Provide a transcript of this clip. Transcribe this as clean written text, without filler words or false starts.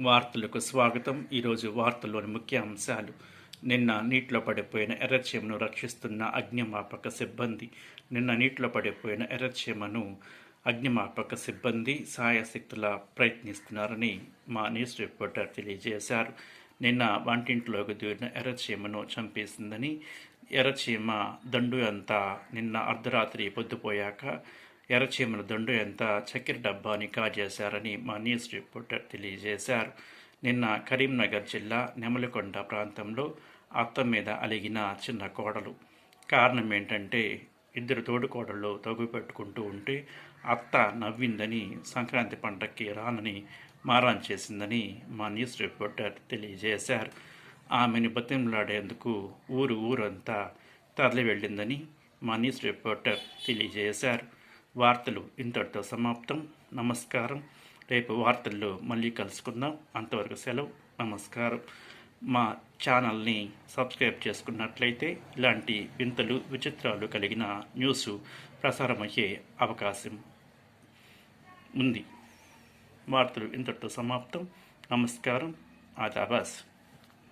వార్తలకు స్వాగతం. ఈరోజు వార్తల్లోని ముఖ్య అంశాలు. నిన్న నీటిలో పడిపోయిన ఎర్రచీమను రక్షిస్తున్న అగ్నిమాపక సిబ్బంది. అగ్నిమాపక సిబ్బంది సాయశక్తుల ప్రయత్నిస్తున్నారని మా న్యూస్ రిపోర్టర్ తెలియజేశారు. నిన్న వంటింట్లోకి దూరిన ఎర్రచీమను చంపేసిందని, ఎర్రచీమ దండు అంతా నిన్న అర్ధరాత్రి పొద్దుపోయాక ఎర్రచీమల దండు ఎంత చక్కెర డబ్బాని కాజేశారని మా న్యూస్ రిపోర్టర్ తెలియజేశారు. నిన్న కరీంనగర్ జిల్లా నెమలికొండ ప్రాంతంలో అత్త మీద అలిగిన చిన్న కోడలు. కారణం ఏంటంటే ఇద్దరు తోడుకోడళ్ళు తగుపెట్టుకుంటూ ఉంటే అత్త నవ్విందని, సంక్రాంతి పండగకి రానని మారాన్ చేసిందని మా న్యూస్ రిపోర్టర్ తెలియజేశారు. ఆమెను బతిమలాడేందుకు ఊరంతా తరలి వెళ్ళిందని మా న్యూస్ రిపోర్టర్ తెలియజేశారు. వార్తలు ఇంతటితో సమాప్తం. నమస్కారం. రేపు వార్తల్లో మళ్ళీ కలుసుకుందాం. అంతవరకు సెలవు. నమస్కారం. మా ఛానల్ని సబ్స్క్రైబ్ చేసుకున్నట్లయితే ఇలాంటి వింతలు విచిత్రాలు కలిగిన న్యూస్ ప్రసారమయ్యే అవకాశం ఉంది. వార్తలు ఇంతటితో సమాప్తం. నమస్కారం. ఆదాబాస్.